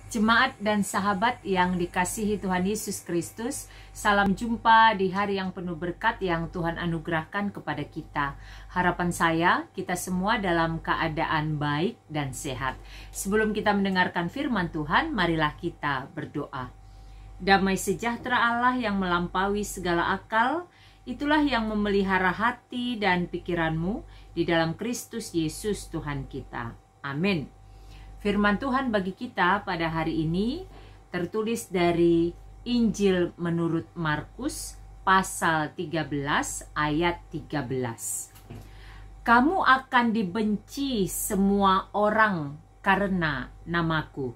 Jemaat dan sahabat yang dikasihi Tuhan Yesus Kristus, salam jumpa di hari yang penuh berkat yang Tuhan anugerahkan kepada kita. Harapan saya, kita semua dalam keadaan baik dan sehat. Sebelum kita mendengarkan firman Tuhan, marilah kita berdoa. Damai sejahtera Allah yang melampaui segala akal, itulah yang memelihara hati dan pikiranmu di dalam Kristus Yesus Tuhan kita. Amin. Firman Tuhan bagi kita pada hari ini tertulis dari Injil menurut Markus pasal 13 ayat 13. Kamu akan dibenci semua orang karena namaku,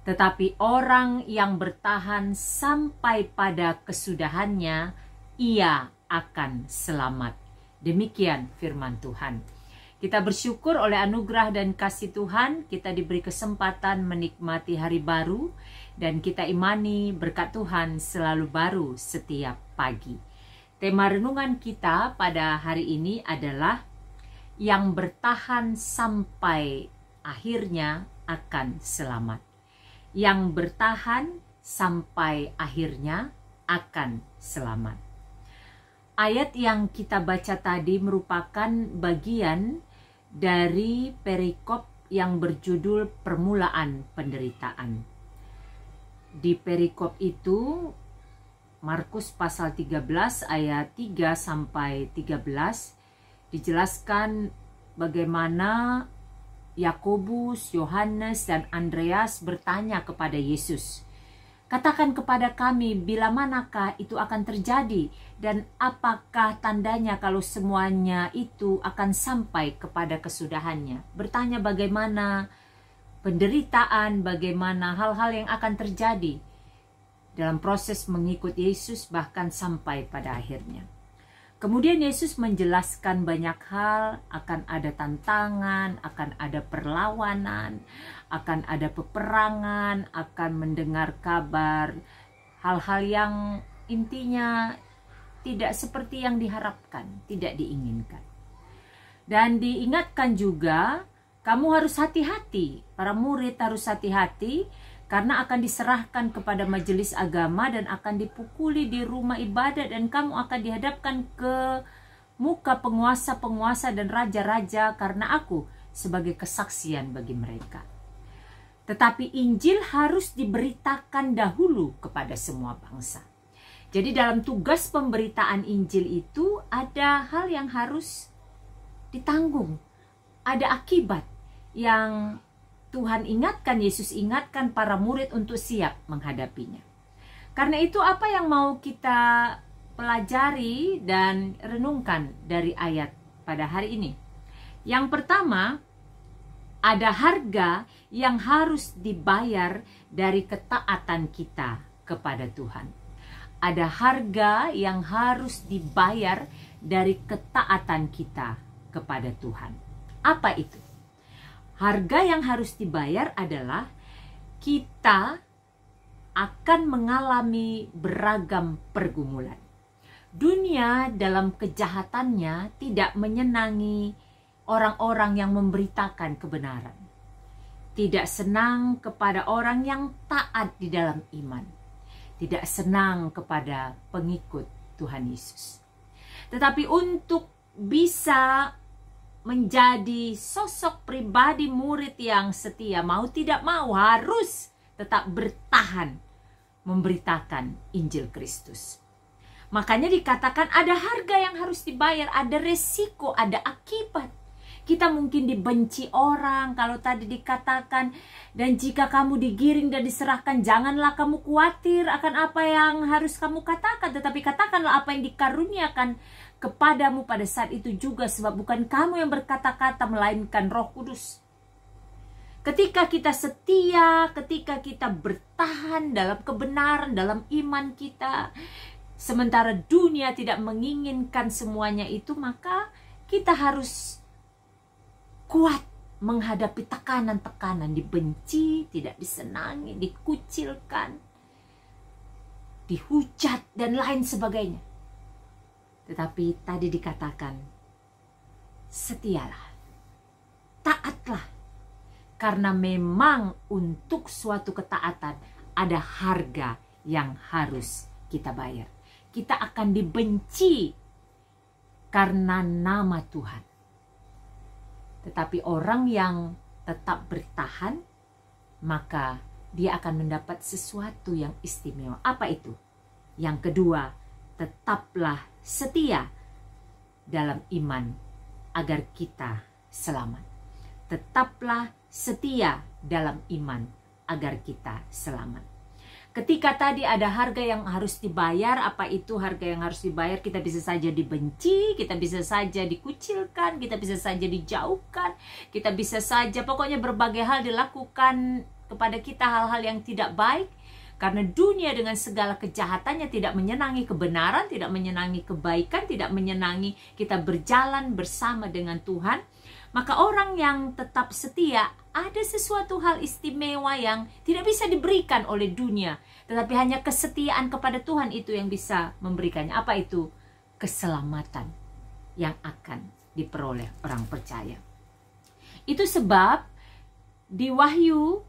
tetapi orang yang bertahan sampai pada kesudahannya, ia akan selamat. Demikian firman Tuhan. Kita bersyukur oleh anugerah dan kasih Tuhan, kita diberi kesempatan menikmati hari baru, dan kita imani berkat Tuhan selalu baru setiap pagi. Tema renungan kita pada hari ini adalah yang bertahan sampai akhirnya akan selamat. Yang bertahan sampai akhirnya akan selamat. Ayat yang kita baca tadi merupakan bagian dari perikop yang berjudul permulaan penderitaan. Di perikop itu Markus pasal 13 ayat 3 sampai 13 dijelaskan bagaimana Yakobus, Yohanes dan Andreas bertanya kepada Yesus, "Katakan kepada kami bila manakah itu akan terjadi dan apakah tandanya kalau semuanya itu akan sampai kepada kesudahannya." Bertanya bagaimana penderitaan, bagaimana hal-hal yang akan terjadi dalam proses mengikut Yesus bahkan sampai pada akhirnya. Kemudian Yesus menjelaskan banyak hal, akan ada tantangan, akan ada perlawanan, akan ada peperangan, akan mendengar kabar, hal-hal yang intinya tidak seperti yang diharapkan, tidak diinginkan. Dan diingatkan juga, kamu harus hati-hati, para murid harus hati-hati, karena akan diserahkan kepada majelis agama dan akan dipukuli di rumah ibadat, dan kamu akan dihadapkan ke muka penguasa-penguasa dan raja-raja karena aku sebagai kesaksian bagi mereka. Tetapi Injil harus diberitakan dahulu kepada semua bangsa. Jadi dalam tugas pemberitaan Injil itu ada hal yang harus ditanggung. Ada akibat yang Tuhan ingatkan, Yesus ingatkan para murid untuk siap menghadapinya. Karena itu apa yang mau kita pelajari dan renungkan dari ayat pada hari ini? Yang pertama, ada harga yang harus dibayar dari ketaatan kita kepada Tuhan. Ada harga yang harus dibayar dari ketaatan kita kepada Tuhan. Apa itu? Harga yang harus dibayar adalah kita akan mengalami beragam pergumulan. Dunia dalam kejahatannya tidak menyenangi orang-orang yang memberitakan kebenaran. Tidak senang kepada orang yang taat di dalam iman. Tidak senang kepada pengikut Tuhan Yesus. Tetapi untuk bisa menjadi sosok pribadi murid yang setia, mau tidak mau harus tetap bertahan memberitakan Injil Kristus. Makanya dikatakan ada harga yang harus dibayar, ada resiko, ada akibat. Kita mungkin dibenci orang, kalau tadi dikatakan, dan jika kamu digiring dan diserahkan, janganlah kamu khawatir akan apa yang harus kamu katakan, tetapi katakanlah apa yang dikaruniakan kepadamu pada saat itu juga, sebab bukan kamu yang berkata-kata melainkan Roh Kudus. Ketika kita setia, ketika kita bertahan dalam kebenaran, dalam iman kita, sementara dunia tidak menginginkan semuanya itu, maka kita harus kuat menghadapi tekanan-tekanan, dibenci, tidak disenangi, dikucilkan, dihujat dan lain sebagainya. Tetapi tadi dikatakan, setialah, taatlah, Karena memang untuk suatu ketaatan ada harga yang harus kita bayar. Kita akan dibenci karena nama Tuhan. Tetapi orang yang tetap bertahan, maka dia akan mendapat sesuatu yang istimewa. Apa itu? Yang kedua, tetaplah setia dalam iman agar kita selamat. Tetaplah setia dalam iman agar kita selamat. Ketika tadi ada harga yang harus dibayar, apa itu harga yang harus dibayar? Kita bisa saja dibenci, kita bisa saja dikucilkan, kita bisa saja dijauhkan, kita bisa saja pokoknya berbagai hal dilakukan kepada kita, hal-hal yang tidak baik. Karena dunia dengan segala kejahatannya tidak menyenangi kebenaran, tidak menyenangi kebaikan, tidak menyenangi kita berjalan bersama dengan Tuhan. Maka orang yang tetap setia, ada sesuatu hal istimewa yang tidak bisa diberikan oleh dunia. Tetapi hanya kesetiaan kepada Tuhan itu yang bisa memberikannya. Apa itu? Keselamatan yang akan diperoleh orang percaya. Itu sebab di Wahyu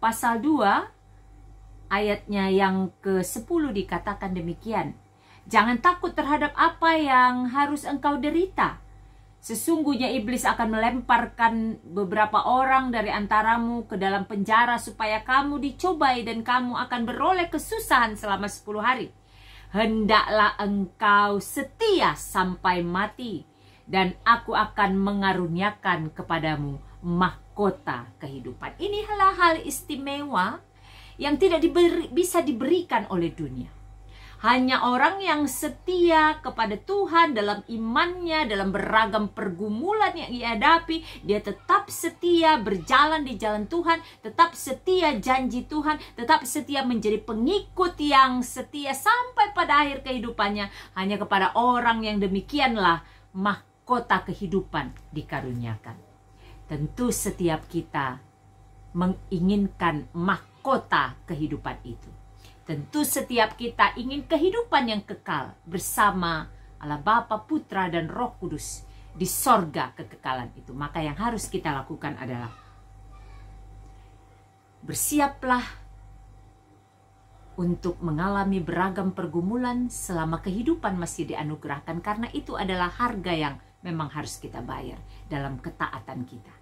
pasal 2 ayatnya yang ke-10 dikatakan demikian. Jangan takut terhadap apa yang harus engkau derita. Sesungguhnya iblis akan melemparkan beberapa orang dari antaramu ke dalam penjara supaya kamu dicobai dan kamu akan beroleh kesusahan selama 10 hari. Hendaklah engkau setia sampai mati dan aku akan mengaruniakan kepadamu mahkota kehidupan. Inilah hal istimewa yang tidak bisa diberikan oleh dunia. Hanya orang yang setia kepada Tuhan dalam imannya, dalam beragam pergumulan yang ia hadapi, dia tetap setia berjalan di jalan Tuhan, tetap setia janji Tuhan, tetap setia menjadi pengikut yang setia sampai pada akhir kehidupannya. Hanya kepada orang yang demikianlah mahkota kehidupan dikaruniakan. Tentu setiap kita menginginkan mahkota kehidupan itu. Tentu setiap kita ingin kehidupan yang kekal bersama Allah Bapa, Putra, dan Roh Kudus di sorga kekekalan itu. Maka yang harus kita lakukan adalah bersiaplah untuk mengalami beragam pergumulan selama kehidupan masih dianugerahkan. Karena itu adalah harga yang memang harus kita bayar dalam ketaatan kita.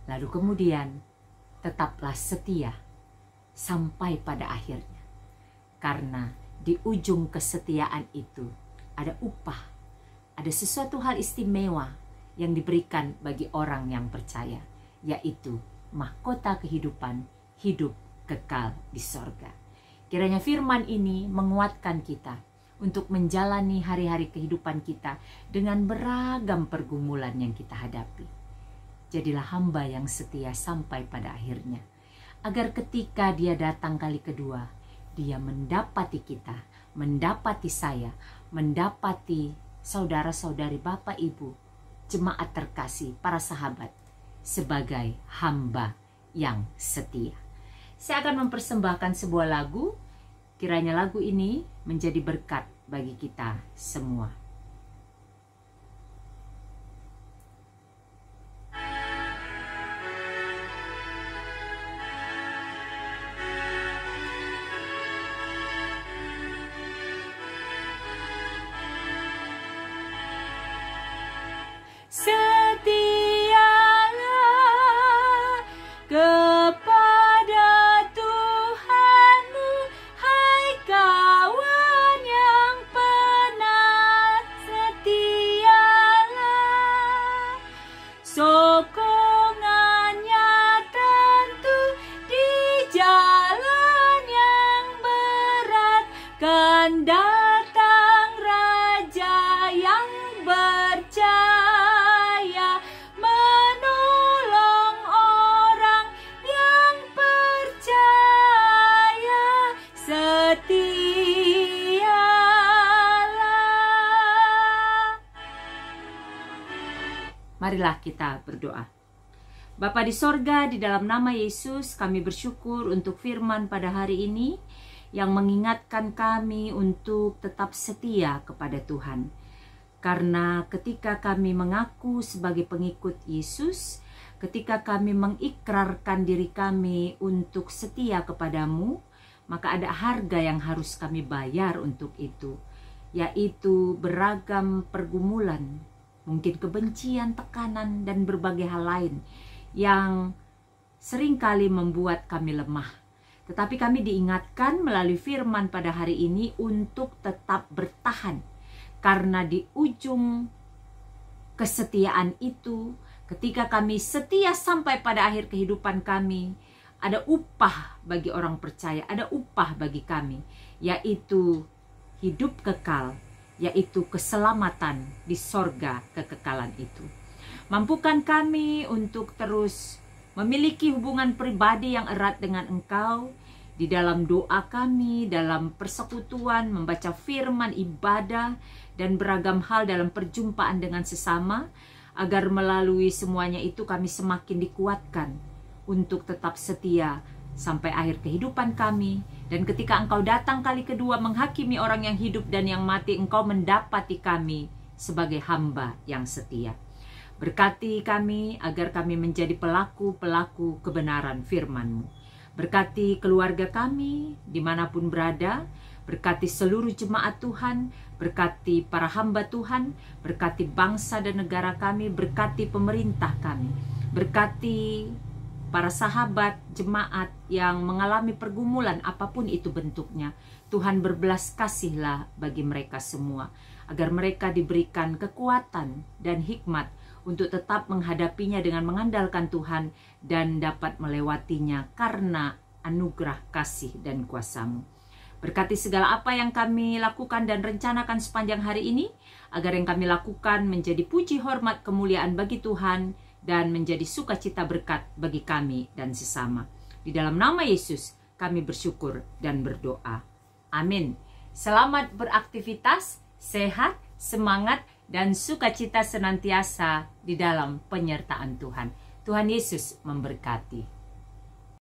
Lalu kemudian tetaplah setia sampai pada akhirnya. Karena di ujung kesetiaan itu ada upah, ada sesuatu hal istimewa yang diberikan bagi orang yang percaya, yaitu mahkota kehidupan, hidup kekal di sorga. Kiranya firman ini menguatkan kita untuk menjalani hari-hari kehidupan kita dengan beragam pergumulan yang kita hadapi. Jadilah hamba yang setia sampai pada akhirnya, agar ketika dia datang kali kedua, dia mendapati kita, mendapati saya, mendapati saudara-saudari, Bapak, Ibu, jemaat terkasih, para sahabat, sebagai hamba yang setia. Saya akan mempersembahkan sebuah lagu, kiranya lagu ini menjadi berkat bagi kita semua. Setialah kepada Tuhanmu, hai kawan yang penat. Setialah, sokongannya tentu di jalan yang berat. Kan datang Raja yang percaya menolong orang yang percaya. Setialah. Marilah kita berdoa. Bapa di sorga, di dalam nama Yesus kami bersyukur untuk firman pada hari ini yang mengingatkan kami untuk tetap setia kepada Tuhan. Karena ketika kami mengaku sebagai pengikut Yesus, ketika kami mengikrarkan diri kami untuk setia kepadamu, maka ada harga yang harus kami bayar untuk itu, yaitu beragam pergumulan, mungkin kebencian, tekanan, dan berbagai hal lain yang seringkali membuat kami lemah. Tetapi kami diingatkan melalui firman pada hari ini untuk tetap bertahan, karena di ujung kesetiaan itu, ketika kami setia sampai pada akhir kehidupan kami, ada upah bagi orang percaya, ada upah bagi kami, yaitu hidup kekal, yaitu keselamatan di sorga kekekalan itu. Mampukan kami untuk terus memiliki hubungan pribadi yang erat dengan Engkau, di dalam doa kami, dalam persekutuan, membaca firman, ibadah, dan beragam hal dalam perjumpaan dengan sesama, agar melalui semuanya itu kami semakin dikuatkan untuk tetap setia sampai akhir kehidupan kami. Dan ketika Engkau datang kali kedua menghakimi orang yang hidup dan yang mati, Engkau mendapati kami sebagai hamba yang setia. Berkati kami agar kami menjadi pelaku-pelaku kebenaran firman-Mu. Berkati keluarga kami dimanapun berada. Berkati seluruh jemaat Tuhan. Berkati para hamba Tuhan. Berkati bangsa dan negara kami. Berkati pemerintah kami. Berkati para sahabat jemaat yang mengalami pergumulan apapun itu bentuknya. Tuhan berbelas kasihlah bagi mereka semua, agar mereka diberikan kekuatan dan hikmat untuk tetap menghadapinya dengan mengandalkan Tuhan dan dapat melewatinya karena anugerah kasih dan kuasa-Mu. Berkati segala apa yang kami lakukan dan rencanakan sepanjang hari ini, agar yang kami lakukan menjadi puji hormat kemuliaan bagi Tuhan dan menjadi sukacita berkat bagi kami dan sesama. Di dalam nama Yesus kami bersyukur dan berdoa. Amin. Selamat beraktivitas, sehat, semangat, dan sukacita senantiasa di dalam penyertaan Tuhan. Tuhan Yesus memberkati.